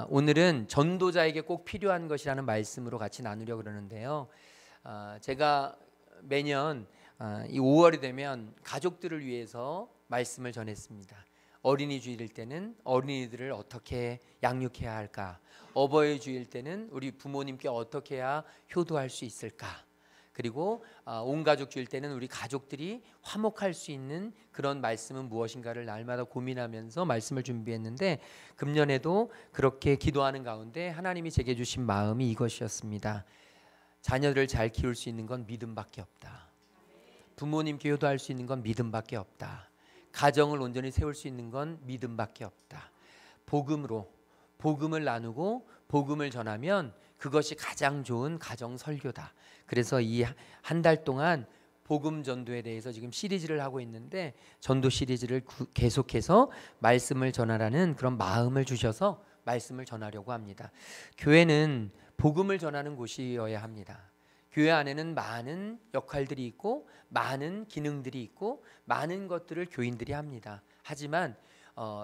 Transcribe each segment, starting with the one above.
오늘은 전도자에게 꼭 필요한 것이라는 말씀으로 같이 나누려고 그러는데요. 제가 매년 이 5월이 되면 가족들을 위해서 말씀을 전했습니다. 어린이 주일일 때는 어린이들을 어떻게 양육해야 할까? 어버이 주일 때는 우리 부모님께 어떻게 해야 효도할 수 있을까? 그리고 온 가족 주일 때는 우리 가족들이 화목할 수 있는 그런 말씀은 무엇인가를 날마다 고민하면서 말씀을 준비했는데, 금년에도 그렇게 기도하는 가운데 하나님이 제게 주신 마음이 이것이었습니다. 자녀들을 잘 키울 수 있는 건 믿음밖에 없다. 부모님께 효도할 수 있는 건 믿음밖에 없다. 가정을 온전히 세울 수 있는 건 믿음밖에 없다. 복음으로 복음을 나누고 복음을 전하면 그것이 가장 좋은 가정 설교다. 그래서 이 한 달 동안 복음 전도에 대해서 지금 시리즈를 하고 있는데, 전도 시리즈를 계속해서 말씀을 전하라는 그런 마음을 주셔서 말씀을 전하려고 합니다. 교회는 복음을 전하는 곳이어야 합니다. 교회 안에는 많은 역할들이 있고 많은 기능들이 있고 많은 것들을 교인들이 합니다. 하지만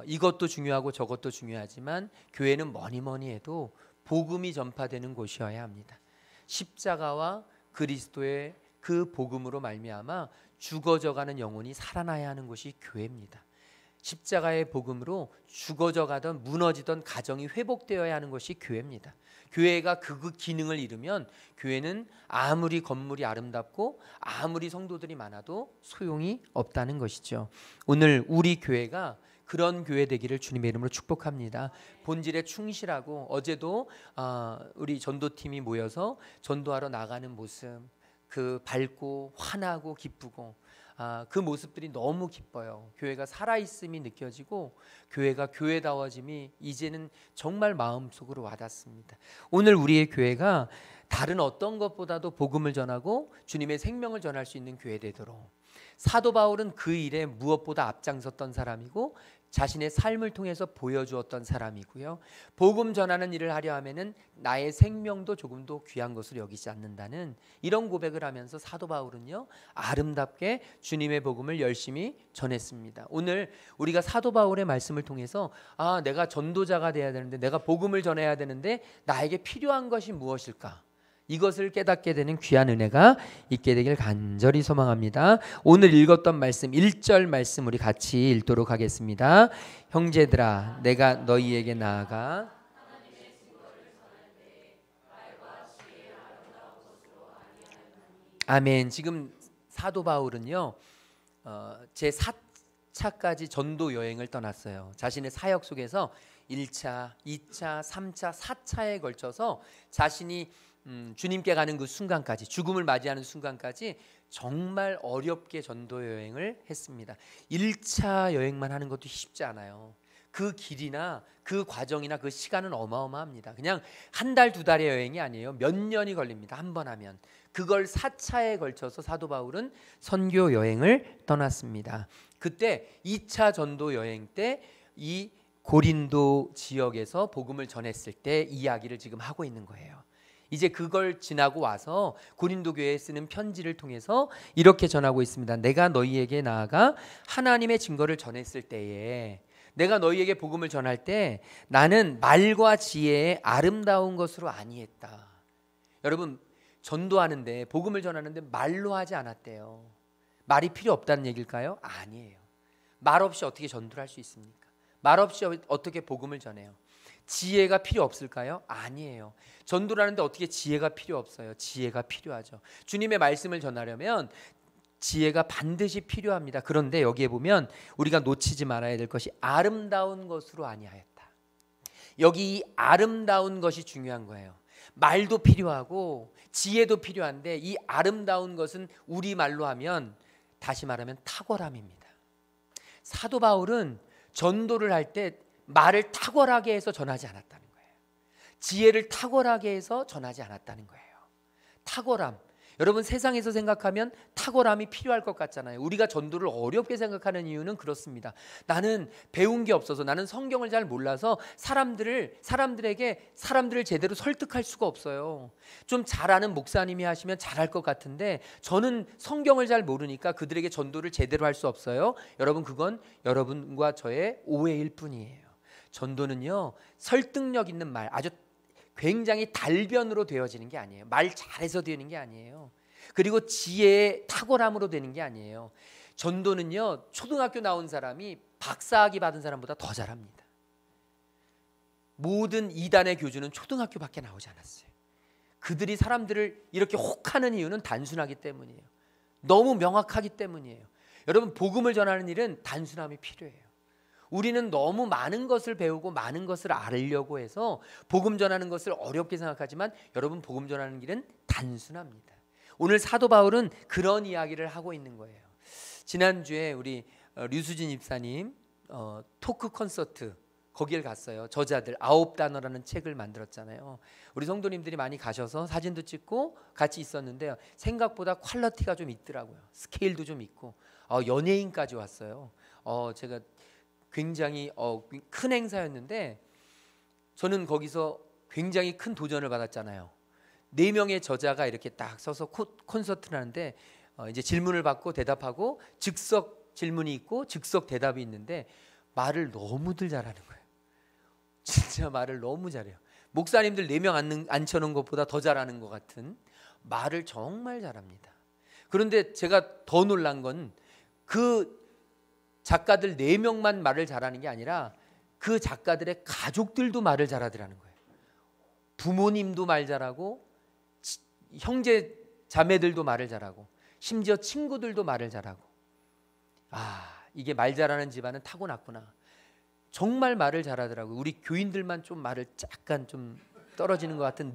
이것도 중요하고 저것도 중요하지만 교회는 뭐니 해도 복음이 전파되는 곳이어야 합니다. 십자가와 그리스도의 그 복음으로 말미암아 죽어져가는 영혼이 살아나야 하는 곳이 교회입니다. 십자가의 복음으로 죽어져가던 무너지던 가정이 회복되어야 하는 것이 교회입니다. 교회가 그 기능을 잃으면 교회는 아무리 건물이 아름답고 아무리 성도들이 많아도 소용이 없다는 것이죠. 오늘 우리 교회가 그런 교회 되기를 주님의 이름으로 축복합니다. 본질에 충실하고, 어제도 우리 전도팀이 모여서 전도하러 나가는 모습, 그 밝고 환하고 기쁘고 그 모습들이 너무 기뻐요. 교회가 살아있음이 느껴지고 교회가 교회다워짐이 이제는 정말 마음속으로 와닿습니다. 오늘 우리의 교회가 다른 어떤 것보다도 복음을 전하고 주님의 생명을 전할 수 있는 교회 되도록, 사도 바울은 그 일에 무엇보다 앞장섰던 사람이고 자신의 삶을 통해서 보여주었던 사람이고요. 복음 전하는 일을 하려 하면은 나의 생명도 조금도 귀한 것으로 여기지 않는다는 이런 고백을 하면서 사도 바울은요, 아름답게 주님의 복음을 열심히 전했습니다. 오늘 우리가 사도 바울의 말씀을 통해서 내가 전도자가 돼야 되는데, 내가 복음을 전해야 되는데 나에게 필요한 것이 무엇일까? 이것을 깨닫게 되는 귀한 은혜가 있게 되길 간절히 소망합니다. 오늘 읽었던 말씀 1절 말씀 우리 같이 읽도록 하겠습니다. 형제들아, 내가 너희에게 나아가 아멘. 지금 사도 바울은요, 제 4차까지 전도 여행을 떠났어요. 자신의 사역 속에서 1차, 2차, 3차, 4차에 걸쳐서 자신이 주님께 가는 그 순간까지, 죽음을 맞이하는 순간까지 정말 어렵게 전도 여행을 했습니다. 1차 여행만 하는 것도 쉽지 않아요. 그 길이나 그 과정이나 그 시간은 어마어마합니다. 그냥 한 달, 두 달의 여행이 아니에요. 몇 년이 걸립니다. 한 번 하면. 그걸 4차에 걸쳐서 사도 바울은 선교 여행을 떠났습니다. 그때 2차 전도 여행 때 이 고린도 지역에서 복음을 전했을 때 이야기를 지금 하고 있는 거예요. 이제 그걸 지나고 와서 고린도 교회에 쓰는 편지를 통해서 이렇게 전하고 있습니다. 내가 너희에게 나아가 하나님의 증거를 전했을 때에, 내가 너희에게 복음을 전할 때 나는 말과 지혜의 아름다운 것으로 아니했다. 여러분, 전도하는데, 복음을 전하는데 말로 하지 않았대요. 말이 필요 없다는 얘기일까요? 아니에요. 말 없이 어떻게 전도를 할 수 있습니까? 말 없이 어떻게 복음을 전해요? 지혜가 필요 없을까요? 아니에요. 전도를 하는데 어떻게 지혜가 필요 없어요? 지혜가 필요하죠. 주님의 말씀을 전하려면 지혜가 반드시 필요합니다. 그런데 여기에 보면 우리가 놓치지 말아야 될 것이 아름다운 것으로 아니하였다. 여기 이 아름다운 것이 중요한 거예요. 말도 필요하고 지혜도 필요한데 이 아름다운 것은 우리말로 하면, 다시 말하면 탁월함입니다. 사도 바울은 전도를 할 때 말을 탁월하게 해서 전하지 않았다는 거예요. 지혜를 탁월하게 해서 전하지 않았다는 거예요. 탁월함. 여러분, 세상에서 생각하면 탁월함이 필요할 것 같잖아요. 우리가 전도를 어렵게 생각하는 이유는 그렇습니다. 나는 배운 게 없어서, 나는 성경을 잘 몰라서 사람들을 제대로 설득할 수가 없어요. 좀 잘 아는 목사님이 하시면 잘할 것 같은데 저는 성경을 잘 모르니까 그들에게 전도를 제대로 할 수 없어요. 여러분, 그건 여러분과 저의 오해일 뿐이에요. 전도는요, 설득력 있는 말, 아주 굉장히 달변으로 되어지는 게 아니에요. 말 잘해서 되는 게 아니에요. 그리고 지혜의 탁월함으로 되는 게 아니에요. 전도는요, 초등학교 나온 사람이 박사학위 받은 사람보다 더 잘합니다. 모든 이단의 교주는 초등학교밖에 나오지 않았어요. 그들이 사람들을 이렇게 혹하는 이유는 단순하기 때문이에요. 너무 명확하기 때문이에요. 여러분, 복음을 전하는 일은 단순함이 필요해요. 우리는 너무 많은 것을 배우고 많은 것을 알려고 해서 복음 전하는 것을 어렵게 생각하지만 여러분, 복음 전하는 길은 단순합니다. 오늘 사도 바울은 그런 이야기를 하고 있는 거예요. 지난주에 우리 류수진 집사님 토크 콘서트 거기를 갔어요. 저자들 9단어라는 책을 만들었잖아요. 우리 성도님들이 많이 가셔서 사진도 찍고 같이 있었는데요, 생각보다 퀄리티가 좀 있더라고요. 스케일도 좀 있고 연예인까지 왔어요. 제가 굉장히 큰 행사였는데 저는 거기서 굉장히 큰 도전을 받았잖아요. 4명의 저자가 이렇게 딱 서서 콘서트를 하는데 이제 질문을 받고 대답하고 즉석 질문이 있고 즉석 대답이 있는데 말을 너무들 잘하는 거예요. 진짜 말을 너무 잘해요. 목사님들 4명 앉혀놓은 것보다 더 잘하는 것 같은, 말을 정말 잘합니다. 그런데 제가 더 놀란 건 그 작가들 4명만 말을 잘하는 게 아니라 그 작가들의 가족들도 말을 잘하더라는 거예요. 부모님도 말 잘하고 형제 자매들도 말을 잘하고 심지어 친구들도 말을 잘하고, 이게 말 잘하는 집안은 타고났구나. 정말 말을 잘하더라고요. 우리 교인들만 좀 말을 약간 좀 떨어지는 것 같은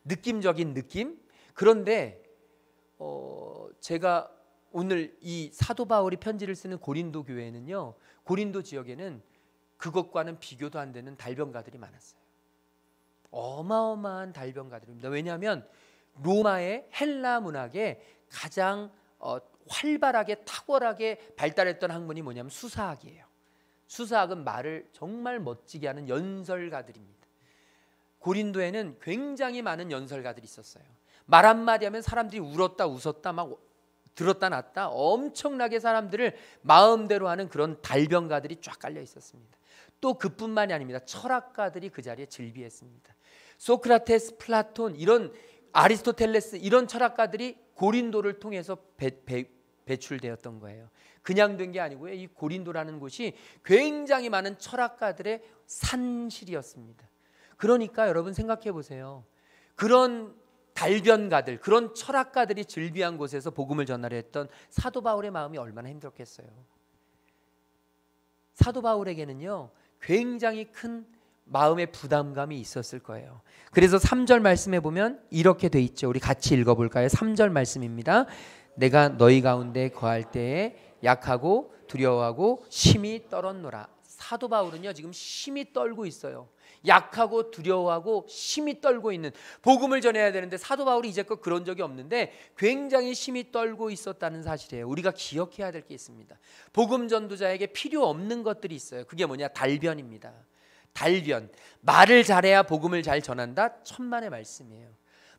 느낌적인 느낌. 그런데 제가 오늘 이 사도 바울이 편지를 쓰는 고린도 교회는요, 고린도 지역에는 그것과는 비교도 안 되는 달변가들이 많았어요. 어마어마한 달변가들입니다. 왜냐하면 로마의 헬라 문학에 가장 활발하게 탁월하게 발달했던 학문이 뭐냐면 수사학이에요. 수사학은 말을 정말 멋지게 하는 연설가들입니다. 고린도에는 굉장히 많은 연설가들이 있었어요. 말 한마디 하면 사람들이 울었다 웃었다 막 들었다 놨다 엄청나게 사람들을 마음대로 하는 그런 달변가들이 쫙 깔려 있었습니다. 또 그뿐만이 아닙니다. 철학가들이 그 자리에 즐비했습니다. 소크라테스, 플라톤, 이런 아리스토텔레스, 이런 철학가들이 고린도를 통해서 배출되었던 거예요. 그냥 된 게 아니고요. 이 고린도라는 곳이 굉장히 많은 철학가들의 산실이었습니다. 그러니까 여러분 생각해 보세요. 그런 달변가들, 그런 철학가들이 즐비한 곳에서 복음을 전하려 했던 사도 바울의 마음이 얼마나 힘들었겠어요. 사도 바울에게는요, 굉장히 큰 마음의 부담감이 있었을 거예요. 그래서 3절 말씀에 보면 이렇게 돼 있죠. 우리 같이 읽어볼까요? 3절 말씀입니다. 내가 너희 가운데 거할 때에 약하고 두려워하고 심히 떨었노라. 사도 바울은요, 지금 심히 떨고 있어요. 약하고 두려워하고 심히 떨고 있는, 복음을 전해야 되는데 사도 바울이 이제껏 그런 적이 없는데 굉장히 심히 떨고 있었다는 사실이에요. 우리가 기억해야 될 게 있습니다. 복음 전도자에게 필요 없는 것들이 있어요. 그게 뭐냐? 달변입니다. 달변. 말을 잘해야 복음을 잘 전한다? 천만의 말씀이에요.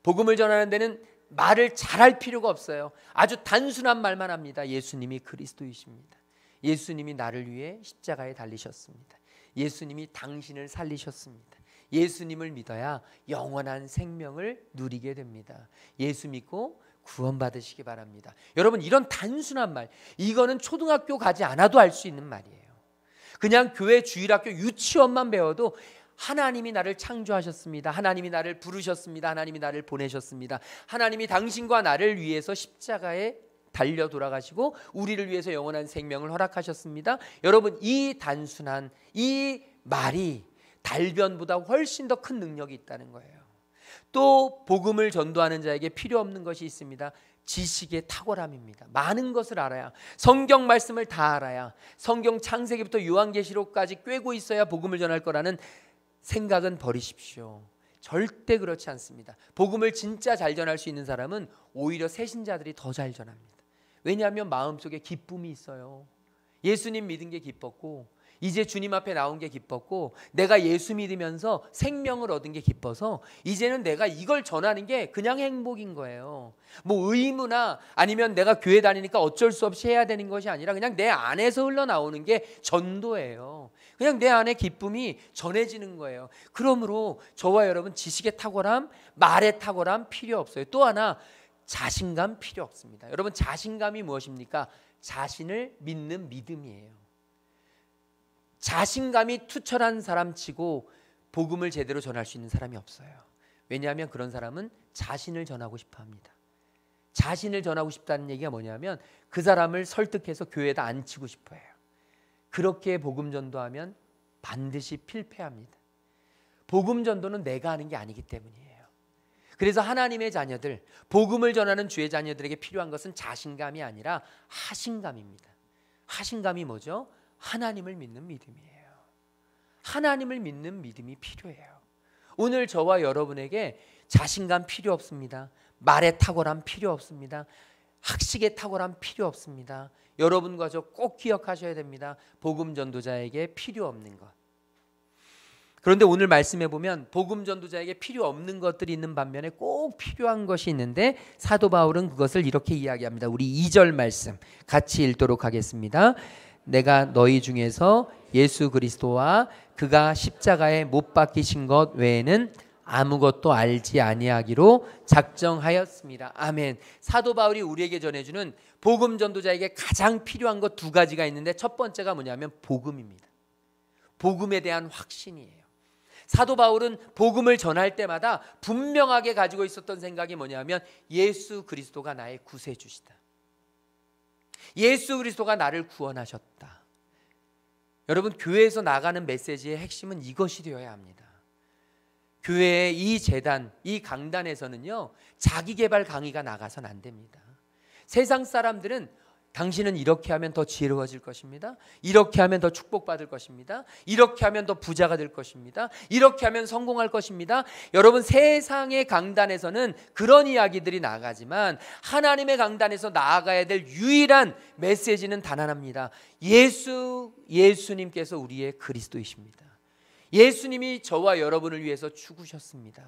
복음을 전하는 데는 말을 잘할 필요가 없어요. 아주 단순한 말만 합니다. 예수님이 그리스도이십니다. 예수님이 나를 위해 십자가에 달리셨습니다. 예수님이 당신을 살리셨습니다. 예수님을 믿어야 영원한 생명을 누리게 됩니다. 예수 믿고 구원받으시기 바랍니다. 여러분, 이런 단순한 말, 이거는 초등학교 가지 않아도 알 수 있는 말이에요. 그냥 교회 주일학교 유치원만 배워도 하나님이 나를 창조하셨습니다. 하나님이 나를 부르셨습니다. 하나님이 나를 보내셨습니다. 하나님이 당신과 나를 위해서 십자가에 달려 돌아가시고 우리를 위해서 영원한 생명을 허락하셨습니다. 여러분, 이 단순한 이 말이 달변보다 훨씬 더 큰 능력이 있다는 거예요. 또 복음을 전도하는 자에게 필요 없는 것이 있습니다. 지식의 탁월함입니다. 많은 것을 알아야, 성경 말씀을 다 알아야, 성경 창세기부터 요한계시록까지 꿰고 있어야 복음을 전할 거라는 생각은 버리십시오. 절대 그렇지 않습니다. 복음을 진짜 잘 전할 수 있는 사람은 오히려 새신자들이 더 잘 전합니다. 왜냐하면 마음속에 기쁨이 있어요. 예수님 믿은 게 기뻤고 이제 주님 앞에 나온 게 기뻤고 내가 예수 믿으면서 생명을 얻은 게 기뻐서 이제는 내가 이걸 전하는 게 그냥 행복인 거예요. 뭐 의무나 아니면 내가 교회 다니니까 어쩔 수 없이 해야 되는 것이 아니라 그냥 내 안에서 흘러나오는 게 전도예요. 그냥 내 안에 기쁨이 전해지는 거예요. 그러므로 저와 여러분 지식의 탁월함, 말의 탁월함 필요 없어요. 또 하나 자신감 필요 없습니다. 여러분 자신감이 무엇입니까? 자신을 믿는 믿음이에요. 자신감이 투철한 사람치고 복음을 제대로 전할 수 있는 사람이 없어요. 왜냐하면 그런 사람은 자신을 전하고 싶어 합니다. 자신을 전하고 싶다는 얘기가 뭐냐면 그 사람을 설득해서 교회에다 앉히고 싶어 해요. 그렇게 복음 전도하면 반드시 필패합니다. 복음 전도는 내가 하는 게 아니기 때문이에요. 그래서 하나님의 자녀들, 복음을 전하는 주의 자녀들에게 필요한 것은 자신감이 아니라 하신감입니다. 하신감이 뭐죠? 하나님을 믿는 믿음이에요. 하나님을 믿는 믿음이 필요해요. 오늘 저와 여러분에게 자신감 필요 없습니다. 말의 탁월함 필요 없습니다. 학식의 탁월함 필요 없습니다. 여러분과 저 꼭 기억하셔야 됩니다. 복음 전도자에게 필요 없는 것. 그런데 오늘 말씀해 보면 복음 전도자에게 필요 없는 것들이 있는 반면에 꼭 필요한 것이 있는데 사도 바울은 그것을 이렇게 이야기합니다. 우리 2절 말씀 같이 읽도록 하겠습니다. 내가 너희 중에서 예수 그리스도와 그가 십자가에 못 박히신 것 외에는 아무것도 알지 아니하기로 작정하였습니다. 아멘. 사도 바울이 우리에게 전해주는 복음 전도자에게 가장 필요한 것 두 가지가 있는데 첫 번째가 뭐냐면 복음입니다. 복음에 대한 확신이에요. 사도 바울은 복음을 전할 때마다 분명하게 가지고 있었던 생각이 뭐냐면 예수 그리스도가 나의 구세주시다. 예수 그리스도가 나를 구원하셨다. 여러분 교회에서 나가는 메시지의 핵심은 이것이 되어야 합니다. 교회의 이 재단, 이 강단에서는요 자기개발 강의가 나가선 안 됩니다. 세상 사람들은 당신은 이렇게 하면 더 지혜로워질 것입니다. 이렇게 하면 더 축복받을 것입니다. 이렇게 하면 더 부자가 될 것입니다. 이렇게 하면 성공할 것입니다. 여러분 세상의 강단에서는 그런 이야기들이 나가지만 하나님의 강단에서 나아가야 될 유일한 메시지는 단 하나입니다. 예수님께서 우리의 그리스도이십니다. 예수님이 저와 여러분을 위해서 죽으셨습니다.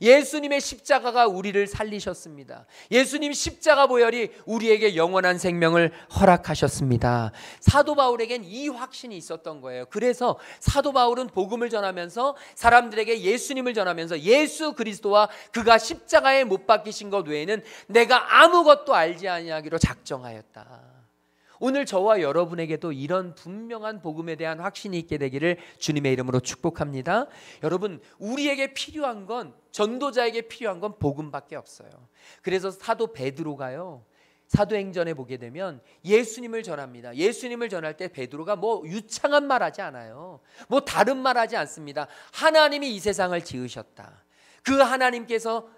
예수님의 십자가가 우리를 살리셨습니다. 예수님 십자가 보혈이 우리에게 영원한 생명을 허락하셨습니다. 사도 바울에겐 이 확신이 있었던 거예요. 그래서 사도 바울은 복음을 전하면서 사람들에게 예수님을 전하면서 예수 그리스도와 그가 십자가에 못 박히신 것 외에는 내가 아무것도 알지 아니하기로 작정하였다. 오늘 저와 여러분에게도 이런 분명한 복음에 대한 확신이 있게 되기를 주님의 이름으로 축복합니다. 여러분 우리에게 필요한 건 전도자에게 필요한 건 복음밖에 없어요. 그래서 사도 베드로가요 사도행전에 보게 되면 예수님을 전합니다. 예수님을 전할 때 베드로가 뭐 유창한 말하지 않아요. 뭐 다른 말하지 않습니다. 하나님이 이 세상을 지으셨다. 그 하나님께서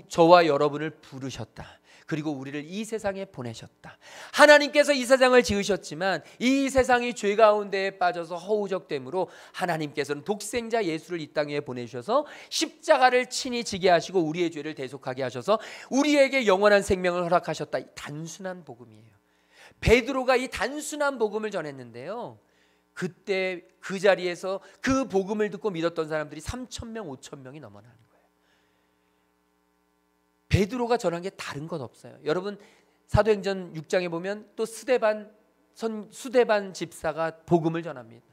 저와 여러분을 부르셨다. 그리고 우리를 이 세상에 보내셨다. 하나님께서 이 세상을 지으셨지만 이 세상이 죄 가운데에 빠져서 허우적됨으로 하나님께서는 독생자 예수를 이 땅에 보내셔서 십자가를 친히 지게 하시고 우리의 죄를 대속하게 하셔서 우리에게 영원한 생명을 허락하셨다. 단순한 복음이에요. 베드로가 이 단순한 복음을 전했는데요. 그때 그 자리에서 그 복음을 듣고 믿었던 사람들이 3,000명, 5,000명이 넘어나는 거예요. 베드로가 전한 게 다른 건 없어요. 여러분 사도행전 6장에 보면 또 수데반 집사가 복음을 전합니다.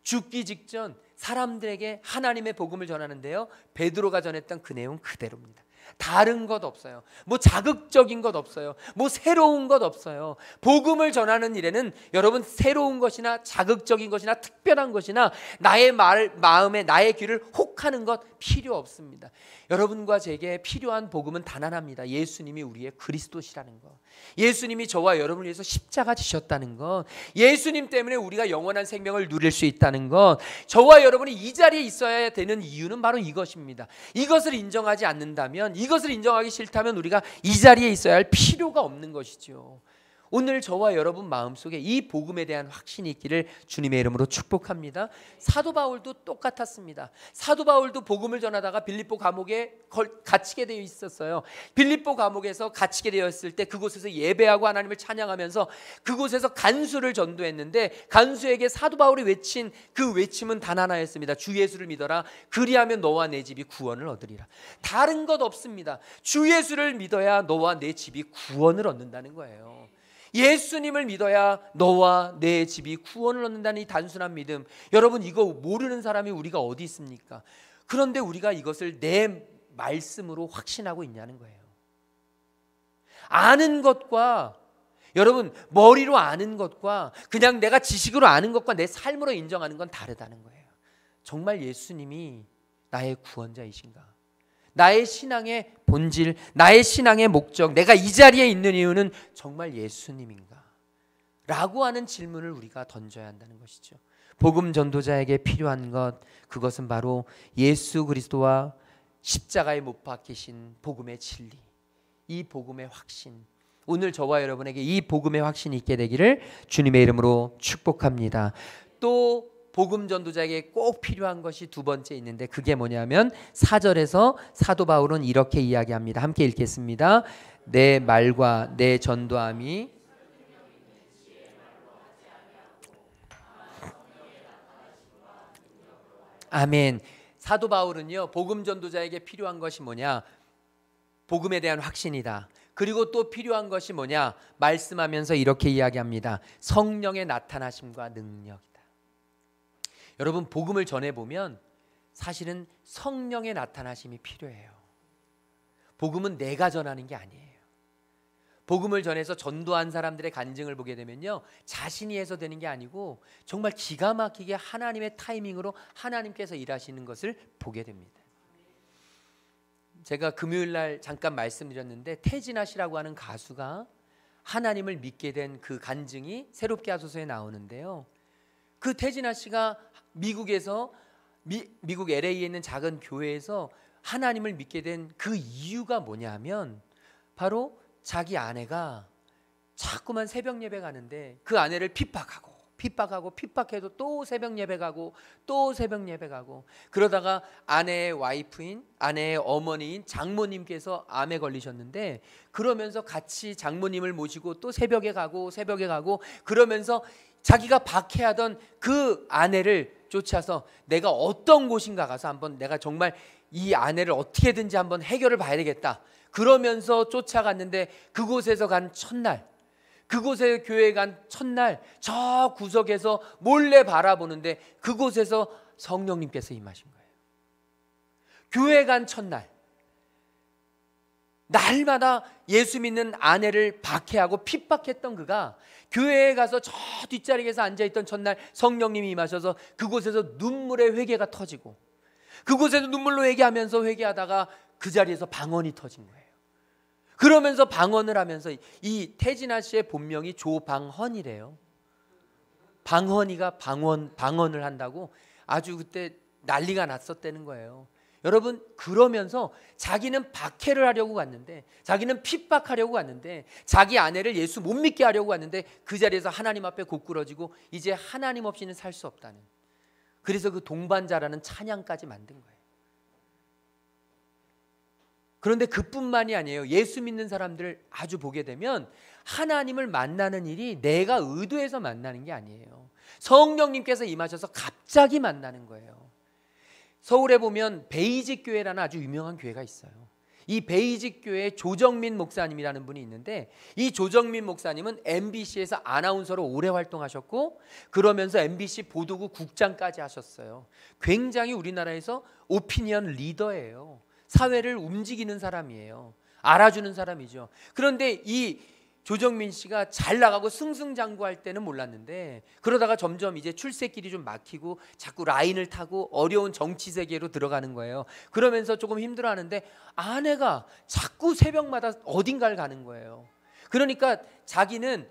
죽기 직전 사람들에게 하나님의 복음을 전하는데요. 베드로가 전했던 그 내용 그대로입니다. 다른 것 없어요. 뭐 자극적인 것 없어요. 뭐 새로운 것 없어요. 복음을 전하는 일에는 여러분 새로운 것이나 자극적인 것이나 특별한 것이나 나의 마음에 나의 귀를 혹하는 것 필요 없습니다. 여러분과 제게 필요한 복음은 단 하나입니다. 예수님이 우리의 그리스도시라는 것. 예수님이 저와 여러분을 위해서 십자가 지셨다는 것. 예수님 때문에 우리가 영원한 생명을 누릴 수 있다는 것. 저와 여러분이 이 자리에 있어야 되는 이유는 바로 이것입니다. 이것을 인정하지 않는다면, 이것을 인정하기 싫다면 우리가 이 자리에 있어야 할 필요가 없는 것이죠. 오늘 저와 여러분 마음속에 이 복음에 대한 확신이 있기를 주님의 이름으로 축복합니다. 사도 바울도 똑같았습니다. 사도 바울도 복음을 전하다가 빌립보 감옥에 갇히게 되어 있었어요. 빌립보 감옥에서 갇히게 되었을 때 그곳에서 예배하고 하나님을 찬양하면서 그곳에서 간수를 전도했는데, 간수에게 사도 바울이 외친 그 외침은 단 하나였습니다. 주 예수를 믿어라. 그리하면 너와 내 집이 구원을 얻으리라. 다른 것 없습니다. 주 예수를 믿어야 너와 내 집이 구원을 얻는다는 거예요. 예수님을 믿어야 너와 내 집이 구원을 얻는다는 이 단순한 믿음, 여러분 이거 모르는 사람이 우리가 어디 있습니까? 그런데 우리가 이것을 내 말씀으로 확신하고 있냐는 거예요. 아는 것과, 여러분 머리로 아는 것과 그냥 내가 지식으로 아는 것과 내 삶으로 인정하는 건 다르다는 거예요. 정말 예수님이 나의 구원자이신가? 나의 신앙의 본질, 나의 신앙의 목적, 내가 이 자리에 있는 이유는 정말 예수님인가? 라고 하는 질문을 우리가 던져야 한다는 것이죠. 복음 전도자에게 필요한 것, 그것은 바로 예수 그리스도와 십자가에 못 박히신 복음의 진리, 이 복음의 확신, 오늘 저와 여러분에게 이 복음의 확신이 있게 되기를 주님의 이름으로 축복합니다. 또 복음 전도자에게 꼭 필요한 것이 두 번째 있는데, 그게 뭐냐면 4절에서 사도 바울은 이렇게 이야기합니다. 함께 읽겠습니다. 내 말과 내 전도함이 아멘. 사도 바울은요, 복음 전도자에게 필요한 것이 뭐냐? 복음에 대한 확신이다. 그리고 또 필요한 것이 뭐냐? 말씀하면서 이렇게 이야기합니다. 성령의 나타나심과 능력이다. 여러분 복음을 전해보면 사실은 성령의 나타나심이 필요해요. 복음은 내가 전하는 게 아니에요. 복음을 전해서 전도한 사람들의 간증을 보게 되면요, 자신이 해서 되는 게 아니고 정말 기가 막히게 하나님의 타이밍으로 하나님께서 일하시는 것을 보게 됩니다. 제가 금요일 날 잠깐 말씀드렸는데, 태진아 씨라고 하는 가수가 하나님을 믿게 된 그 간증이 새롭게 하소서에 나오는데요, 그 태진아 씨가 미국에서 미국 LA에 있는 작은 교회에서 하나님을 믿게 된 그 이유가 뭐냐 하면, 바로 자기 아내가 자꾸만 새벽 예배 가는데 그 아내를 핍박해도 또 새벽 예배 가고 또 새벽 예배 가고, 그러다가 아내의 와이프인, 아내의 어머니인 장모님께서 암에 걸리셨는데, 그러면서 같이 장모님을 모시고 또 새벽에 가고 그러면서 자기가 박해하던 그 아내를 쫓아서 내가 어떤 곳인가 가서 한번 내가 정말 이 아내를 어떻게든지 한번 해결을 봐야 되겠다, 그러면서 쫓아갔는데, 그곳에서 간 첫날, 그곳에 교회에 간 첫날 저 구석에서 몰래 바라보는데 그곳에서 성령님께서 임하신 거예요. 교회 간 첫날, 날마다 예수 믿는 아내를 박해하고 핍박했던 그가 교회에 가서 저 뒷자리에서 앉아있던 첫날 성령님이 임하셔서 그곳에서 눈물의 회개가 터지고, 그곳에서 눈물로 회개하면서 회개하다가 그 자리에서 방언이 터진 거예요. 그러면서 방언을 하면서, 이 태진아 씨의 본명이 조방헌이래요. 방헌이가 방언을 한다고 아주 그때 난리가 났었다는 거예요. 여러분, 그러면서 자기는 박해를 하려고 갔는데, 자기는 핍박하려고 갔는데, 자기 아내를 예수 못 믿게 하려고 갔는데, 그 자리에서 하나님 앞에 고꾸러지고 이제 하나님 없이는 살 수 없다는, 그래서 그 동반자라는 찬양까지 만든 거예요. 그런데 그뿐만이 아니에요. 예수 믿는 사람들을 아주 보게 되면 하나님을 만나는 일이 내가 의도해서 만나는 게 아니에요. 성령님께서 임하셔서 갑자기 만나는 거예요. 서울에 보면 베이직 교회라는 아주 유명한 교회가 있어요. 이 베이직 교회에 조정민 목사님이라는 분이 있는데, 이 조정민 목사님은 MBC에서 아나운서로 오래 활동하셨고, 그러면서 MBC 보도국 국장까지 하셨어요. 굉장히 우리나라에서 오피니언 리더예요. 사회를 움직이는 사람이에요. 알아주는 사람이죠. 그런데 이 조정민 씨가 잘 나가고 승승장구할 때는 몰랐는데, 그러다가 점점 이제 출세길이 좀 막히고 자꾸 라인을 타고 어려운 정치 세계로 들어가는 거예요. 그러면서 조금 힘들어하는데 아내가 자꾸 새벽마다 어딘가를 가는 거예요. 그러니까 자기는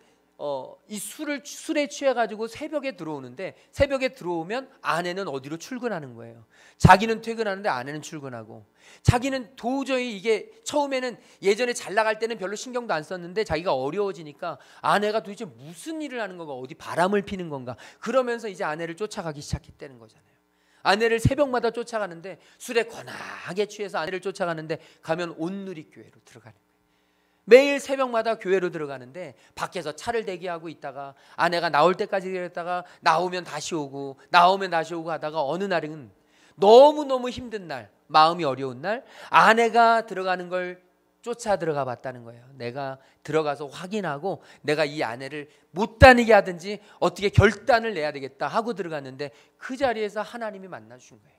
이 술에 취해가지고 새벽에 들어오는데, 새벽에 들어오면 아내는 어디로 출근하는 거예요. 자기는 퇴근하는데 아내는 출근하고, 자기는 도저히 이게 처음에는 예전에 잘 나갈 때는 별로 신경도 안 썼는데 자기가 어려워지니까 아내가 도대체 무슨 일을 하는 건가, 어디 바람을 피는 건가, 그러면서 이제 아내를 쫓아가기 시작했다는 거잖아요. 아내를 새벽마다 쫓아가는데, 술에 권하게 취해서 아내를 쫓아가는데 가면 온누리교회로 들어가는 거예요. 매일 새벽마다 교회로 들어가는데 밖에서 차를 대기하고 있다가 아내가 나올 때까지 기다렸다가 나오면 다시 오고 나오면 다시 오고 하다가 어느 날은 너무너무 힘든 날, 마음이 어려운 날, 아내가 들어가는 걸 쫓아 들어가 봤다는 거예요. 내가 들어가서 확인하고 내가 이 아내를 못 다니게 하든지 어떻게 결단을 내야 되겠다 하고 들어갔는데, 그 자리에서 하나님이 만나주신 거예요.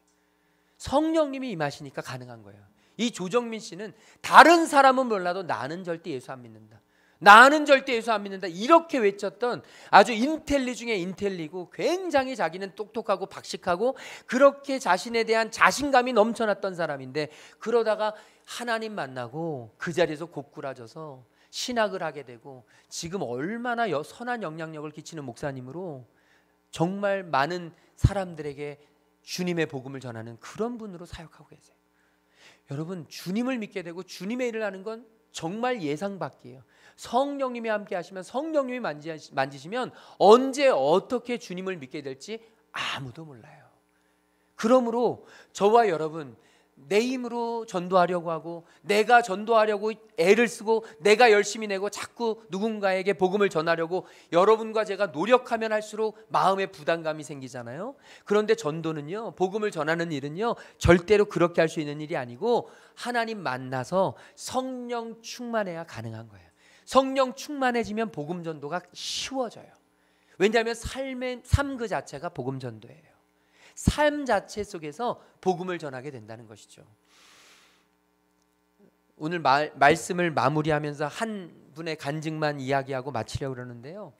성령님이 임하시니까 가능한 거예요. 이 조정민 씨는 다른 사람은 몰라도 나는 절대 예수 안 믿는다, 나는 절대 예수 안 믿는다, 이렇게 외쳤던 아주 인텔리 중에 인텔리고, 굉장히 자기는 똑똑하고 박식하고 그렇게 자신에 대한 자신감이 넘쳐났던 사람인데, 그러다가 하나님 만나고 그 자리에서 고꾸라져서 신학을 하게 되고, 지금 얼마나 선한 영향력을 끼치는 목사님으로 정말 많은 사람들에게 주님의 복음을 전하는 그런 분으로 사역하고 계세요. 여러분, 주님을 믿게 되고 주님의 일을 하는 건 정말 예상 밖이에요. 성령님이 함께 하시면, 성령님이 만지시면 언제 어떻게 주님을 믿게 될지 아무도 몰라요. 그러므로 저와 여러분, 내 힘으로 전도하려고 하고 내가 전도하려고 애를 쓰고 내가 열심히 내고 자꾸 누군가에게 복음을 전하려고 여러분과 제가 노력하면 할수록 마음에 부담감이 생기잖아요. 그런데 전도는요, 복음을 전하는 일은요, 절대로 그렇게 할 수 있는 일이 아니고 하나님 만나서 성령 충만해야 가능한 거예요. 성령 충만해지면 복음 전도가 쉬워져요. 왜냐하면 삶 그 자체가 복음 전도예요. 삶 자체 속에서 복음을 전하게 된다는 것이죠. 오늘 말씀을 마무리하면서 한 분의 간증만 이야기하고 마치려고 그러는데요.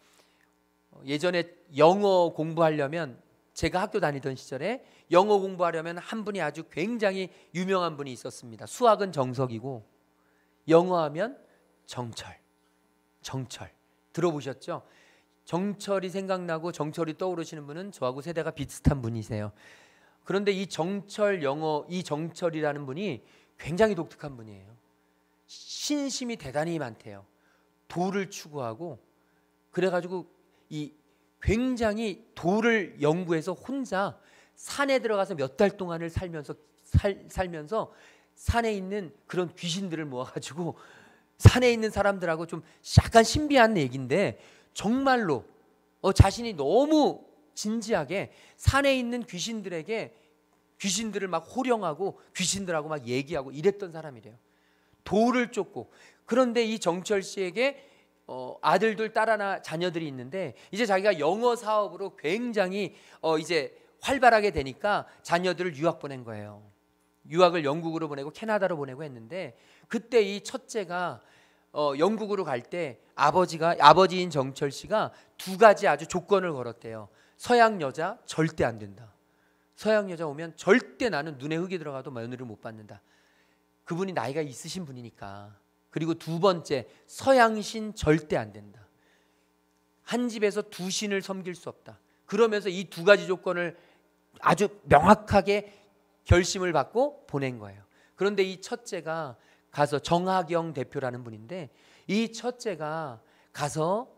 예전에 영어 공부하려면, 제가 학교 다니던 시절에 영어 공부하려면 한 분이 아주 굉장히 유명한 분이 있었습니다. 수학은 정석이고 영어하면 정철 들어보셨죠? 정철이 생각나고 정철이 떠오르시는 분은 저하고 세대가 비슷한 분이세요. 그런데 이 정철이라는 분이 굉장히 독특한 분이에요. 신심이 대단히 많대요. 도를 추구하고, 그래가지고 이 굉장히 도를 연구해서 혼자 산에 들어가서 몇 달 동안을 살면서 산에 있는 그런 귀신들을 모아가지고 산에 있는 사람들하고 좀 약간 신비한 얘기인데, 정말로 자신이 너무 진지하게 산에 있는 귀신들을 막 호령하고 귀신들하고 막 얘기하고 이랬던 사람이래요. 도를 쫓고. 그런데 이 정철 씨에게 아들들 딸 자녀들이 있는데, 이제 자기가 영어 사업으로 굉장히 이제 활발하게 되니까 자녀들을 유학 보낸 거예요. 유학을 영국으로 보내고 캐나다로 보내고 했는데, 그때 이 첫째가 영국으로 갈 때 아버지인 정철 씨가 두 가지 아주 조건을 걸었대요. 서양 여자 절대 안 된다. 서양 여자 오면 절대 나는 눈에 흙이 들어가도 며느리를 못 받는다. 그분이 나이가 있으신 분이니까. 그리고 두 번째, 서양신 절대 안 된다. 한 집에서 두 신을 섬길 수 없다. 그러면서 이 두 가지 조건을 아주 명확하게 결심을 받고 보낸 거예요. 그런데 이 첫째가 가서, 정하경 대표라는 분인데, 이 첫째가 가서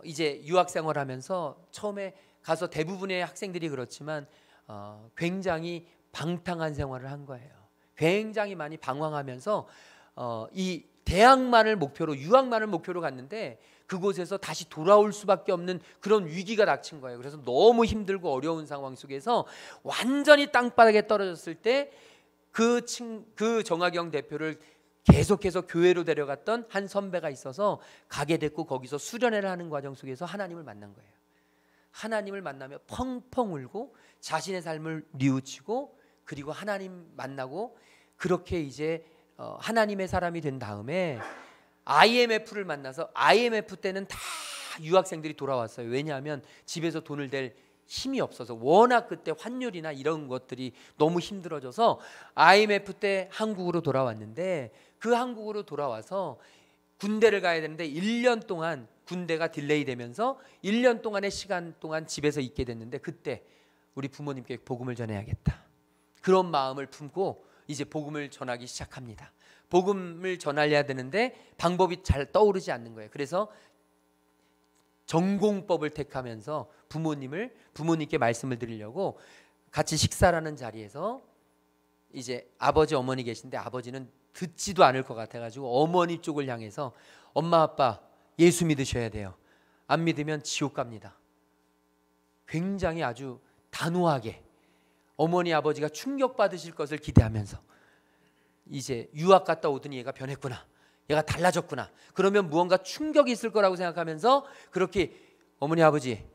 이제 유학 생활하면서 처음에 가서 대부분의 학생들이 그렇지만 굉장히 방탕한 생활을 한 거예요. 굉장히 많이 방황하면서 이 대학만을 목표로, 유학만을 목표로 갔는데 그곳에서 다시 돌아올 수밖에 없는 그런 위기가 닥친 거예요. 그래서 너무 힘들고 어려운 상황 속에서 완전히 땅바닥에 떨어졌을 때 그 정하경 대표를 계속해서 교회로 데려갔던 한 선배가 있어서 가게 됐고, 거기서 수련회를 하는 과정 속에서 하나님을 만난 거예요. 하나님을 만나며 펑펑 울고 자신의 삶을 뉘우치고, 그리고 하나님 만나고, 그렇게 이제 하나님의 사람이 된 다음에 IMF를 만나서, IMF 때는 다 유학생들이 돌아왔어요. 왜냐하면 집에서 돈을 댈 힘이 없어서, 워낙 그때 환율이나 이런 것들이 너무 힘들어져서 IMF 때 한국으로 돌아왔는데, 그 한국으로 돌아와서 군대를 가야 되는데 1년 동안 군대가 딜레이 되면서 1년 동안의 시간 동안 집에서 있게 됐는데, 그때 우리 부모님께 복음을 전해야겠다, 그런 마음을 품고 이제 복음을 전하기 시작합니다. 복음을 전하려야 되는데 방법이 잘 떠오르지 않는 거예요. 그래서 전공법을 택하면서 부모님께 말씀을 드리려고 같이 식사라는 자리에서 이제 아버지 어머니 계신데, 아버지는 듣지도 않을 것 같아가지고 어머니 쪽을 향해서 엄마 아빠 예수 믿으셔야 돼요. 안 믿으면 지옥 갑니다. 굉장히 아주 단호하게 어머니 아버지가 충격받으실 것을 기대하면서, 이제 유학 갔다 오더니 얘가 변했구나, 얘가 달라졌구나, 그러면 무언가 충격이 있을 거라고 생각하면서 그렇게 어머니 아버지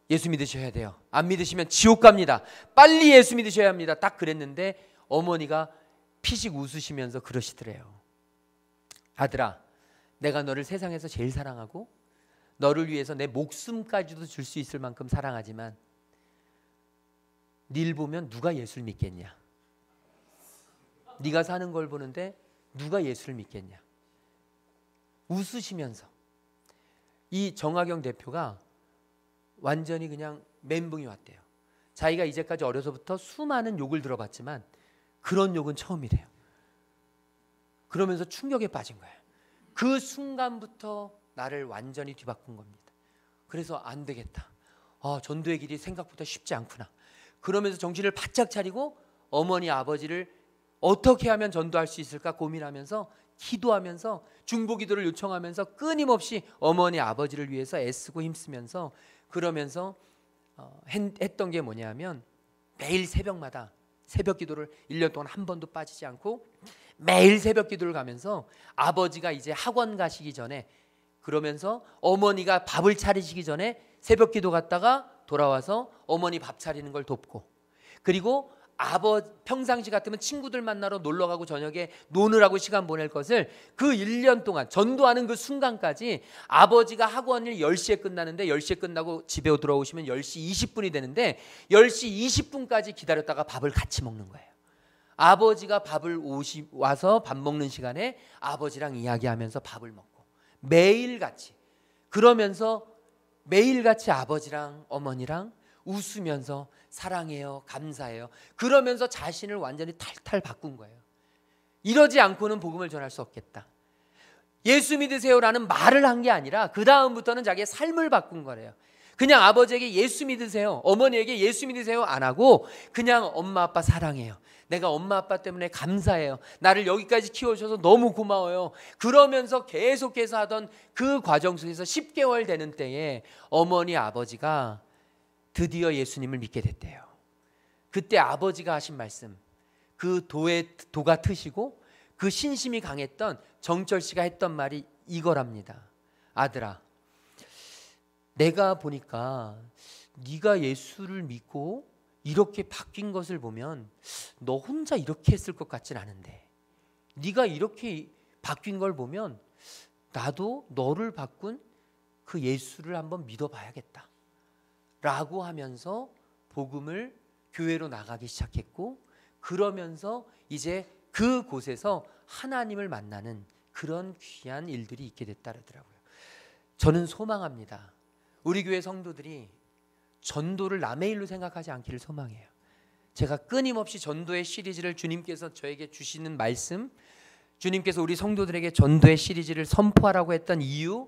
예수 믿으셔야 돼요. 안 믿으시면 지옥 갑니다. 빨리 예수 믿으셔야 합니다. 딱 그랬는데 어머니가 피식 웃으시면서 그러시더래요. 아들아, 내가 너를 세상에서 제일 사랑하고 너를 위해서 내 목숨까지도 줄 수 있을 만큼 사랑하지만 닐 보면 누가 예수를 믿겠냐? 네가 사는 걸 보는데 누가 예수를 믿겠냐? 웃으시면서. 이 정하경 대표가 완전히 그냥 멘붕이 왔대요. 자기가 이제까지 어려서부터 수많은 욕을 들어봤지만 그런 욕은 처음이래요. 그러면서 충격에 빠진 거예요. 그 순간부터 나를 완전히 뒤바꾼 겁니다. 그래서 안 되겠다, 전도의 길이 생각보다 쉽지 않구나, 그러면서 정신을 바짝 차리고 어머니 아버지를 어떻게 하면 전도할 수 있을까 고민하면서, 기도하면서, 중보기도를 요청하면서 끊임없이 어머니 아버지를 위해서 애쓰고 힘쓰면서, 그러면서 했던 게 뭐냐면 매일 새벽마다 새벽 기도를 1년 동안 한 번도 빠지지 않고 매일 새벽 기도를 가면서, 아버지가 이제 학원 가시기 전에, 그러면서 어머니가 밥을 차리시기 전에 새벽 기도 갔다가 돌아와서 어머니 밥 차리는 걸 돕고, 그리고 평상시 같으면 친구들 만나러 놀러 가고 저녁에 노느라고 시간 보낼 것을 그 1년 동안 전도하는 그 순간까지, 아버지가 학원을 10시에 끝나는데 10시에 끝나고 집에 돌아오시면 10시 20분이 되는데 10시 20분까지 기다렸다가 밥을 같이 먹는 거예요. 아버지가 와서 밥 먹는 시간에 아버지랑 이야기하면서 밥을 먹고, 매일같이, 그러면서 매일같이 아버지랑 어머니랑 웃으면서 사랑해요, 감사해요, 그러면서 자신을 완전히 탈탈 바꾼 거예요. 이러지 않고는 복음을 전할 수 없겠다. 예수 믿으세요라는 말을 한 게 아니라 그 다음부터는 자기의 삶을 바꾼 거래요. 그냥 아버지에게 예수 믿으세요, 어머니에게 예수 믿으세요 안 하고 그냥 엄마 아빠 사랑해요, 내가 엄마 아빠 때문에 감사해요, 나를 여기까지 키워주셔서 너무 고마워요, 그러면서 계속해서 하던 그 과정 속에서 10개월 되는 때에 어머니 아버지가 드디어 예수님을 믿게 됐대요. 그때 아버지가 하신 말씀, 그 도가 트시고 그 신심이 강했던 정철 씨가 했던 말이 이거랍니다. 아들아, 내가 보니까 네가 예수를 믿고 이렇게 바뀐 것을 보면 너 혼자 이렇게 했을 것 같진 않은데, 네가 이렇게 바뀐 걸 보면 나도 너를 바꾼 그 예수를 한번 믿어봐야겠다 라고 하면서 복음을 교회로 나가기 시작했고, 그러면서 이제 그곳에서 하나님을 만나는 그런 귀한 일들이 있게 됐다 그러더라고요. 저는 소망합니다. 우리 교회 성도들이 전도를 남의 일로 생각하지 않기를 소망해요. 제가 끊임없이 전도의 시리즈를, 주님께서 저에게 주시는 말씀, 주님께서 우리 성도들에게 전도의 시리즈를 선포하라고 했던 이유,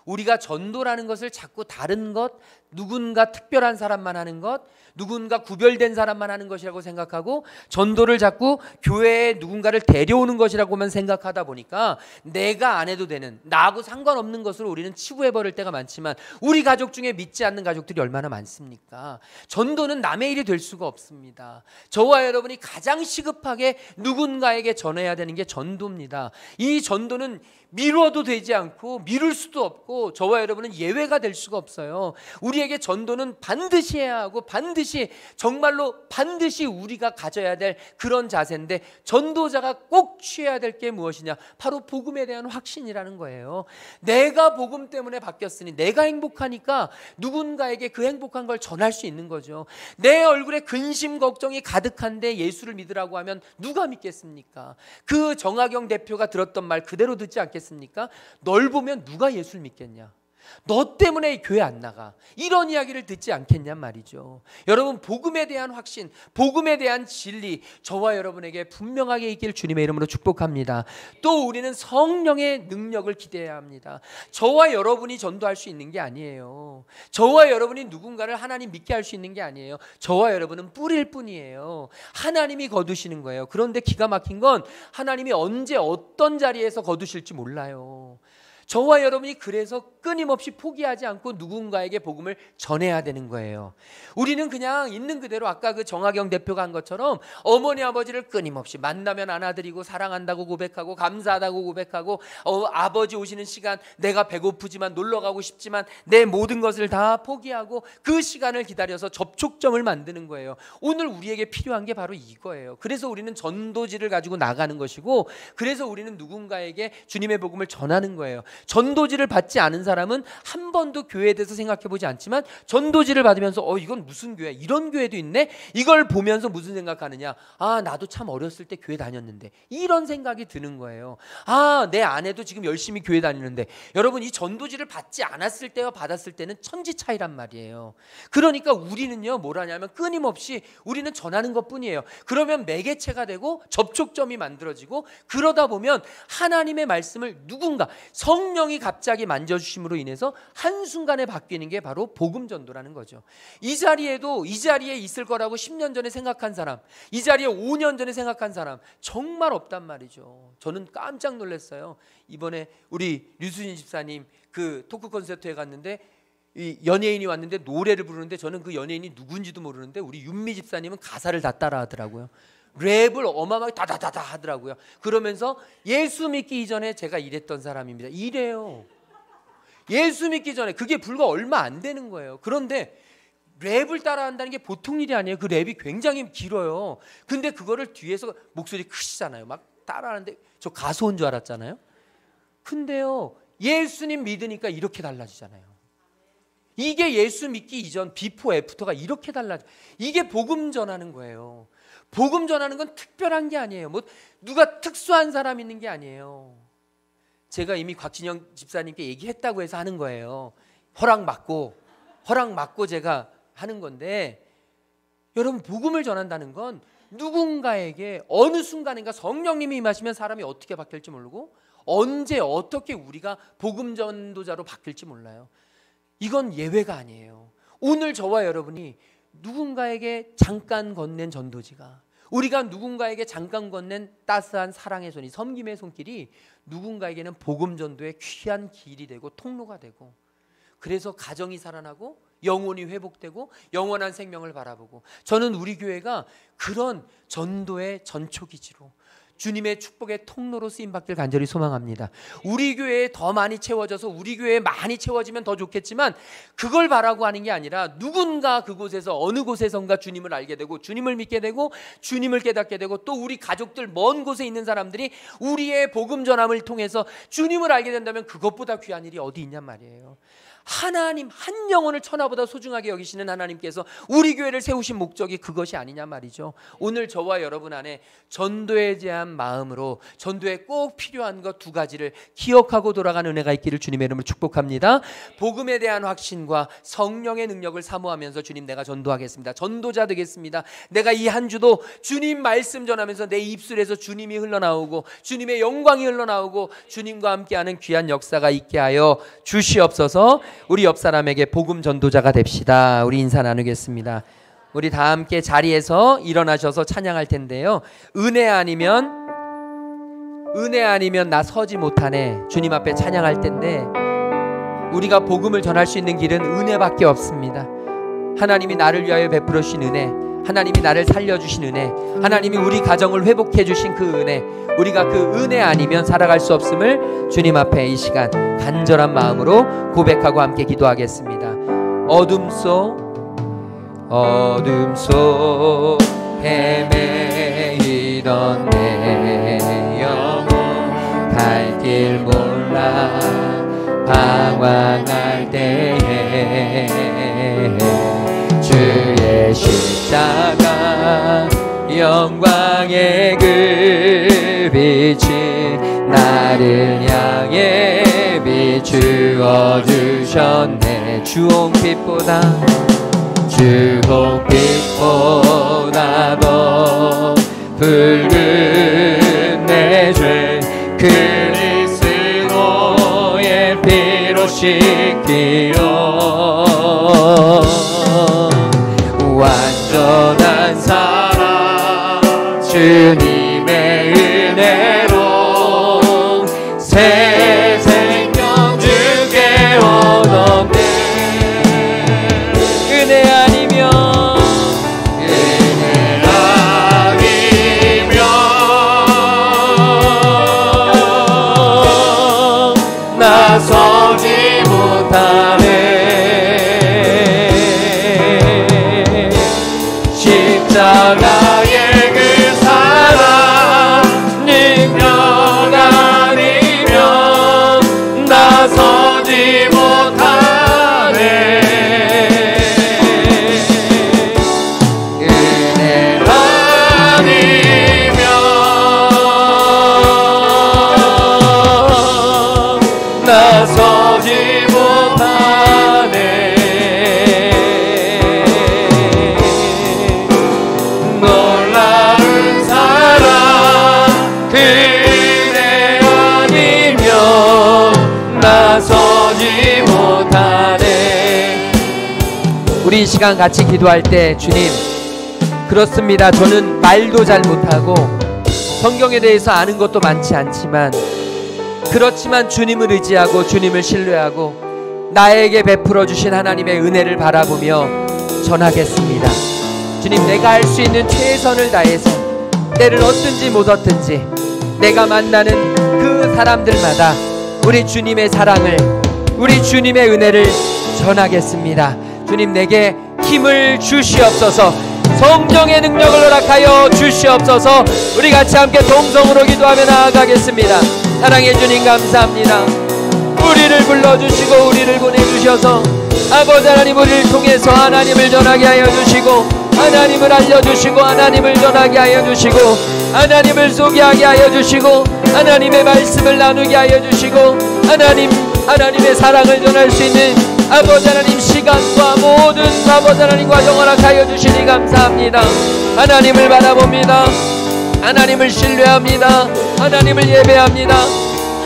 우리가 전도라는 것을 자꾸 다른 것, 누군가 특별한 사람만 하는 것, 누군가 구별된 사람만 하는 것이라고 생각하고, 전도를 자꾸 교회에 누군가를 데려오는 것이라고만 생각하다 보니까 내가 안 해도 되는, 나하고 상관없는 것으로 우리는 치부해버릴 때가 많지만, 우리 가족 중에 믿지 않는 가족들이 얼마나 많습니까? 전도는 남의 일이 될 수가 없습니다. 저와 여러분이 가장 시급하게 누군가에게 전해야 되는 게 전도입니다. 이 전도는 미뤄도 되지 않고 미룰 수도 없고 저와 여러분은 예외가 될 수가 없어요. 우리에게 전도는 반드시 해야 하고 정말로 반드시 우리가 가져야 될 그런 자세인데, 전도자가 꼭 취해야 될 게 무엇이냐? 바로 복음에 대한 확신이라는 거예요. 내가 복음 때문에 바뀌었으니, 내가 행복하니까 누군가에게 그 행복한 걸 전할 수 있는 거죠. 내 얼굴에 근심 걱정이 가득한데 예수를 믿으라고 하면 누가 믿겠습니까? 그 정하경 대표가 들었던 말 그대로 듣지 않겠습니까? 널 보면 누가 예수를 믿겠냐? 너 때문에 교회 안 나가. 이런 이야기를 듣지 않겠냔 말이죠. 여러분, 복음에 대한 확신, 복음에 대한 진리, 저와 여러분에게 분명하게 있길 주님의 이름으로 축복합니다. 또 우리는 성령의 능력을 기대해야 합니다. 저와 여러분이 전도할 수 있는 게 아니에요. 저와 여러분이 누군가를 하나님 믿게 할 수 있는 게 아니에요. 저와 여러분은 뿌릴 뿐이에요. 하나님이 거두시는 거예요. 그런데 기가 막힌 건 하나님이 언제 어떤 자리에서 거두실지 몰라요. 저와 여러분이 그래서 끊임없이 포기하지 않고 누군가에게 복음을 전해야 되는 거예요. 우리는 그냥 있는 그대로 아까 그 정하경 대표가 한 것처럼 어머니 아버지를 끊임없이 만나면 안아드리고 사랑한다고 고백하고 감사하다고 고백하고 아버지 오시는 시간 내가 배고프지만 놀러 가고 싶지만 내 모든 것을 다 포기하고 그 시간을 기다려서 접촉점을 만드는 거예요. 오늘 우리에게 필요한 게 바로 이거예요. 그래서 우리는 전도지를 가지고 나가는 것이고, 그래서 우리는 누군가에게 주님의 복음을 전하는 거예요. 전도지를 받지 않은 사람은 한 번도 교회에 대해서 생각해 보지 않지만 전도지를 받으면서 이건 무슨 교회야? 이런 교회도 있네? 이걸 보면서 무슨 생각하느냐? 나도 참 어렸을 때 교회 다녔는데, 이런 생각이 드는 거예요. 내 아내도 지금 열심히 교회 다니는데. 여러분, 이 전도지를 받지 않았을 때와 받았을 때는 천지 차이란 말이에요. 그러니까 우리는요, 뭐라냐면 끊임없이 우리는 전하는 것뿐이에요. 그러면 매개체가 되고 접촉점이 만들어지고, 그러다 보면 하나님의 말씀을 누군가 성령이 갑자기 만져주심으로 인해서 한순간에 바뀌는 게 바로 복음 전도라는 거죠. 이 자리에 있을 거라고 10년 전에 생각한 사람, 이 자리에 5년 전에 생각한 사람 정말 없단 말이죠. 저는 깜짝 놀랐어요. 이번에 우리 류수진 집사님 그 토크 콘서트에 갔는데 이 연예인이 왔는데 노래를 부르는데, 저는 그 연예인이 누군지도 모르는데 우리 윤미 집사님은 가사를 다 따라 하더라고요. 랩을 어마어마하게 다다다다 하더라고요. 그러면서 예수 믿기 이전에 제가 이랬던 사람입니다. 이래요. 예수 믿기 전에, 그게 불과 얼마 안 되는 거예요. 그런데 랩을 따라한다는 게 보통 일이 아니에요. 그 랩이 굉장히 길어요. 근데 그거를 뒤에서 목소리 크시잖아요. 막 따라하는데 저 가수 온 줄 알았잖아요. 근데요, 예수님 믿으니까 이렇게 달라지잖아요. 이게 예수 믿기 이전 비포 애프터가 이렇게 달라져. 이게 복음 전하는 거예요. 복음 전하는 건 특별한 게 아니에요. 뭐 누가 특수한 사람 있는 게 아니에요. 제가 이미 곽진영 집사님께 얘기했다고 해서 하는 거예요. 허락 받고 제가 하는 건데, 여러분, 복음을 전한다는 건 누군가에게 어느 순간인가 성령님이 임하시면 사람이 어떻게 바뀔지 모르고, 언제 어떻게 우리가 복음 전도자로 바뀔지 몰라요. 이건 예외가 아니에요. 오늘 저와 여러분이 누군가에게 잠깐 건넨 전도지가, 우리가 누군가에게 잠깐 건넨 따스한 사랑의 손이, 섬김의 손길이 누군가에게는 복음 전도의 귀한 길이 되고 통로가 되고, 그래서 가정이 살아나고 영혼이 회복되고 영원한 생명을 바라보고, 저는 우리 교회가 그런 전도의 전초기지로 주님의 축복의 통로로 쓰임받길 간절히 소망합니다. 우리 교회에 더 많이 채워져서 우리 교회에 많이 채워지면 더 좋겠지만, 그걸 바라고 하는 게 아니라 누군가 그곳에서 어느 곳에선가 주님을 알게 되고 주님을 믿게 되고 주님을 깨닫게 되고, 또 우리 가족들 먼 곳에 있는 사람들이 우리의 복음 전함을 통해서 주님을 알게 된다면 그것보다 귀한 일이 어디 있냔 말이에요. 하나님 한 영혼을 천하보다 소중하게 여기시는 하나님께서 우리 교회를 세우신 목적이 그것이 아니냐 말이죠. 오늘 저와 여러분 안에 전도에 대한 마음으로 전도에 꼭 필요한 것 두 가지를 기억하고 돌아가는 은혜가 있기를 주님의 이름으로 축복합니다. 복음에 대한 확신과 성령의 능력을 사모하면서, 주님, 내가 전도하겠습니다. 전도자 되겠습니다. 내가 이 한 주도 주님 말씀 전하면서 내 입술에서 주님이 흘러나오고 주님의 영광이 흘러나오고 주님과 함께하는 귀한 역사가 있게 하여 주시옵소서. 우리 옆 사람에게 복음 전도자가 됩시다. 우리 인사 나누겠습니다. 우리 다 함께 자리에서 일어나셔서 찬양할 텐데요. 은혜 아니면 나 서지 못하네. 주님 앞에 찬양할 텐데, 우리가 복음을 전할 수 있는 길은 은혜밖에 없습니다. 하나님이 나를 위하여 베풀어 주신 은혜, 하나님이 나를 살려주신 은혜, 하나님이 우리 가정을 회복해 주신 그 은혜, 우리가 그 은혜 아니면 살아갈 수 없음을 주님 앞에 이 시간 간절한 마음으로 고백하고 함께 기도하겠습니다. 어둠 속 헤매이던 내 영혼, 갈 길 몰라 방황할 때에 주의 십자가 영광의 그 빛이 나를 향해 빛 주어주셨네. 주홍빛보다 더 붉은 내 죄 그리스도의 피로 씻기어 완전한 사랑 주님의 은혜로 새 생명 주게 얻었네. 은혜 아니면 나서지 못하네. 십자가의 그 사랑 능력 아니면 나서지 못하네. 은혜 아니면 나서지 못하네. 놀라운 사랑 그대 아니면 나서지 못하네. 우리 이 시간 같이 기도할 때 주님, 그렇습니다. 저는 말도 잘 못하고 성경에 대해서 아는 것도 많지 않지만 그렇지만 주님을 의지하고 주님을 신뢰하고 나에게 베풀어 주신 하나님의 은혜를 바라보며 전하겠습니다. 주님, 내가 할 수 있는 최선을 다해서 때를 얻든지 못 얻든지 내가 만나는 그 사람들마다 우리 주님의 사랑을, 우리 주님의 은혜를 전하겠습니다. 주님, 내게 힘을 주시옵소서. 성령의 능력을 허락하여 주시옵소서. 우리 같이 함께 동성으로 기도하며 나아가겠습니다. 사랑해 주님 감사합니다. 우리를 불러주시고 우리를 보내주셔서 아버지 하나님, 우리를 통해서 하나님을 전하게 하여 주시고 하나님을 알려주시고 하나님을 전하게 하여 주시고 하나님을 소개하게 하여 주시고 하나님의 말씀을 나누게 하여 주시고 하나님의 사랑을 전할 수 있는 아버지 하나님 시간과 모든 아버지 하나님 과정을 허락하여 주시니 감사합니다. 하나님을 바라봅니다. 하나님을 신뢰합니다. 하나님을 예배합니다.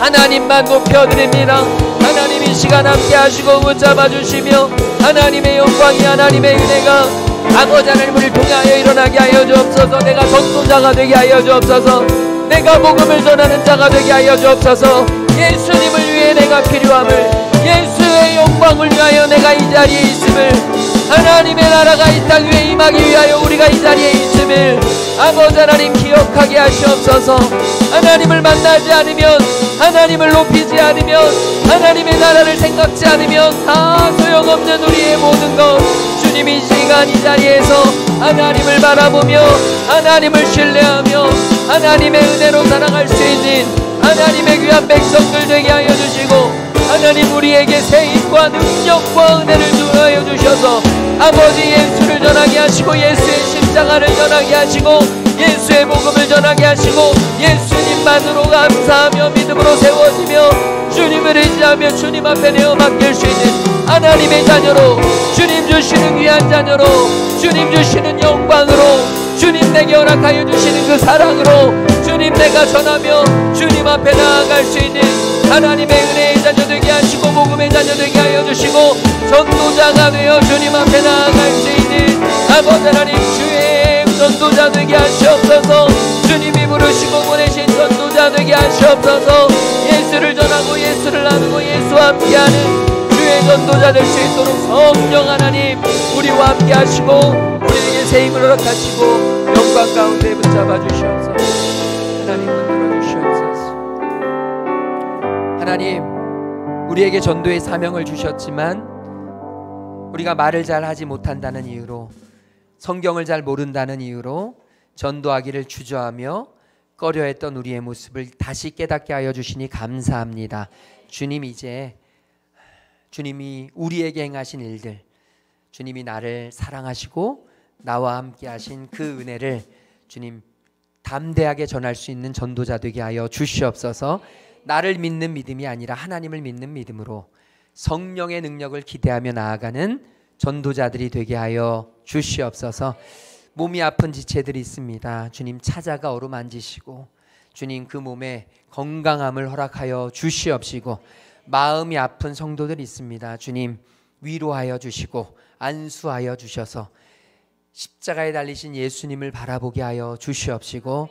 하나님만 높여드립니다. 하나님 이 시간 함께 하시고 붙잡아 주시며 하나님의 영광이, 하나님의 은혜가 아버지 하나님을 통하여 일어나게 하여 주옵소서. 내가 전도자가 되게 하여 주옵소서. 내가 복음을 전하는 자가 되게 하여 주옵소서. 예수님을 위해 내가 필요함을, 예수의 영광을 위하여 내가 이 자리에 있음을, 하나님의 나라가 이 땅 위에 임하기 위하여 우리가 이 자리에 있음을 아버지 하나님 기억하게 하시옵소서. 하나님을 만나지 않으면, 하나님을 높이지 않으면, 하나님의 나라를 생각지 않으면 다 소용없는 우리의 모든 것, 주님 이 시간 이 자리에서 하나님을 바라보며 하나님을 신뢰하며 하나님의 은혜로 살아갈 수 있는 하나님의 귀한 백성들 되게 하여 주시고, 하나님 우리에게 새 힘과 능력과 은혜를 주하여 주셔서 아버지 예수를 전하게 하시고 예수의 십자가를 전하게 하시고 예수의 복음을 전하게 하시고 예수님만으로 감사하며 믿음으로 세워지며 주님을 의지하며 주님 앞에 내어 맡길 수 있는 하나님의 자녀로, 주님 주시는 귀한 자녀로, 주님 주시는 영광으로, 주님 내게 허락하여 주시는 그 사랑으로 주님 내가 전하며 주님 앞에 나아갈 수 있는 하나님의 은혜의 자녀 되게 하시고 복음의 자녀 되게 하여 주시고 전도자가 되어 주님 앞에 나아갈 수 있는 아버지 하나님 주의 전도자 되게 하시옵소서. 주님이 부르시고 보내신 전도자 되게 하시옵소서. 예수를 전하고 예수를 나누고 예수와 함께하는 주의 전도자 될 수 있도록 성령 하나님 우리와 함께 하시고 우리에게 새 힘을 허락하시고 영광 가운데 붙잡아 주시옵소서. 하나님 흔들어 주시옵소서. 하나님 우리에게 전도의 사명을 주셨지만 우리가 말을 잘 하지 못한다는 이유로, 성경을 잘 모른다는 이유로 전도하기를 주저하며 꺼려했던 우리의 모습을 다시 깨닫게 하여 주시니 감사합니다. 주님, 이제 주님이 우리에게 행하신 일들, 주님이 나를 사랑하시고 나와 함께 하신 그 은혜를 주님 담대하게 전할 수 있는 전도자 되게 하여 주시옵소서. 나를 믿는 믿음이 아니라 하나님을 믿는 믿음으로 성령의 능력을 기대하며 나아가는 전도자들이 되게 하여 주시옵소서. 몸이 아픈 지체들이 있습니다. 주님 찾아가 어루만지시고 주님 그 몸에 건강함을 허락하여 주시옵시고, 마음이 아픈 성도들이 있습니다. 주님 위로하여 주시고 안수하여 주셔서 십자가에 달리신 예수님을 바라보게 하여 주시옵시고,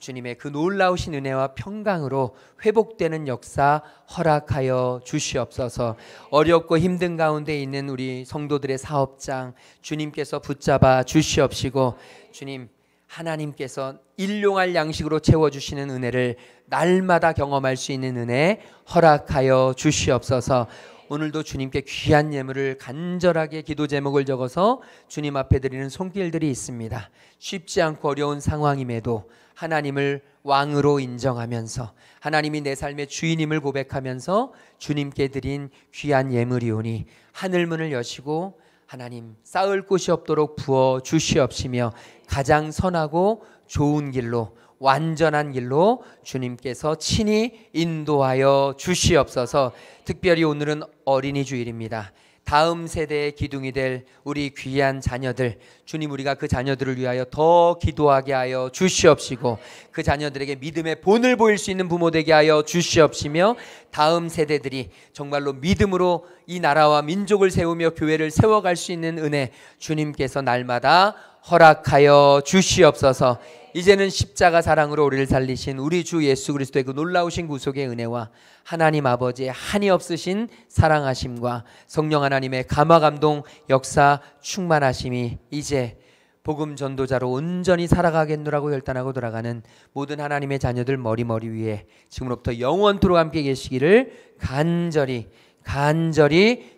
주님의 그 놀라우신 은혜와 평강으로 회복되는 역사 허락하여 주시옵소서. 어렵고 힘든 가운데 있는 우리 성도들의 사업장 주님께서 붙잡아 주시옵시고, 주님 하나님께서 일용할 양식으로 채워주시는 은혜를 날마다 경험할 수 있는 은혜 허락하여 주시옵소서. 오늘도 주님께 귀한 예물을 간절하게 기도 제목을 적어서 주님 앞에 드리는 손길들이 있습니다. 쉽지 않고 어려운 상황임에도 하나님을 왕으로 인정하면서 하나님이 내 삶의 주인임을 고백하면서 주님께 드린 귀한 예물이오니 하늘문을 여시고 하나님 쌓을 곳이 없도록 부어 주시옵시며, 가장 선하고 좋은 길로 완전한 길로 주님께서 친히 인도하여 주시옵소서. 특별히 오늘은 어린이 주일입니다. 다음 세대의 기둥이 될 우리 귀한 자녀들, 주님 우리가 그 자녀들을 위하여 더 기도하게 하여 주시옵시고, 그 자녀들에게 믿음의 본을 보일 수 있는 부모 되게 하여 주시옵시며, 다음 세대들이 정말로 믿음으로 이 나라와 민족을 세우며 교회를 세워갈 수 있는 은혜 주님께서 날마다 허락하여 주시옵소서. 이제는 십자가 사랑으로 우리를 살리신 우리 주 예수 그리스도의 그 놀라우신 구속의 은혜와 하나님 아버지의 한이 없으신 사랑하심과 성령 하나님의 감화 감동 역사 충만하심이 이제 복음 전도자로 온전히 살아가겠노라고 결단하고 돌아가는 모든 하나님의 자녀들 머리 위에 지금부터 영원토록 함께 계시기를 간절히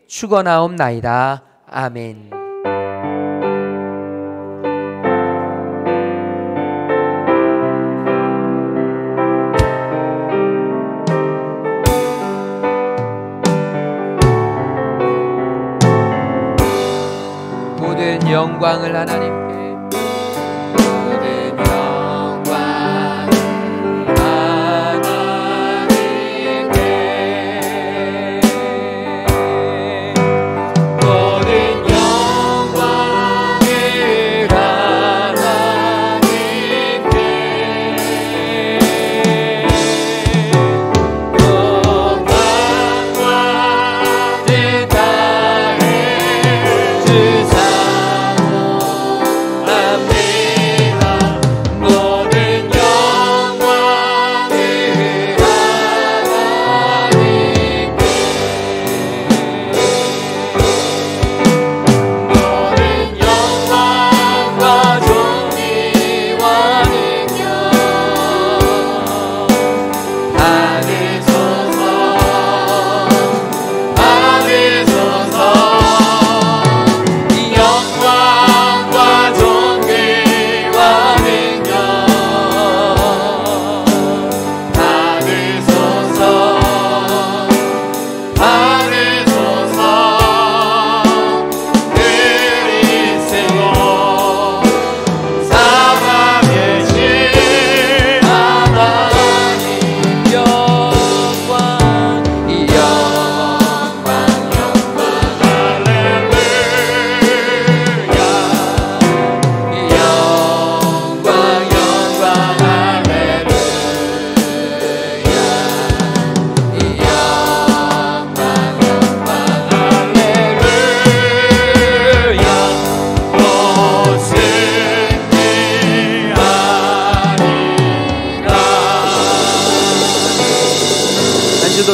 축원하옵나이다. 아멘. 모든 영광을 하나님께, 모든 영광을 하나님께, 모든 영광을 하나님께, 영광과 뜻하에 주사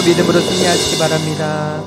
믿음으로 승리하시기 바랍니다.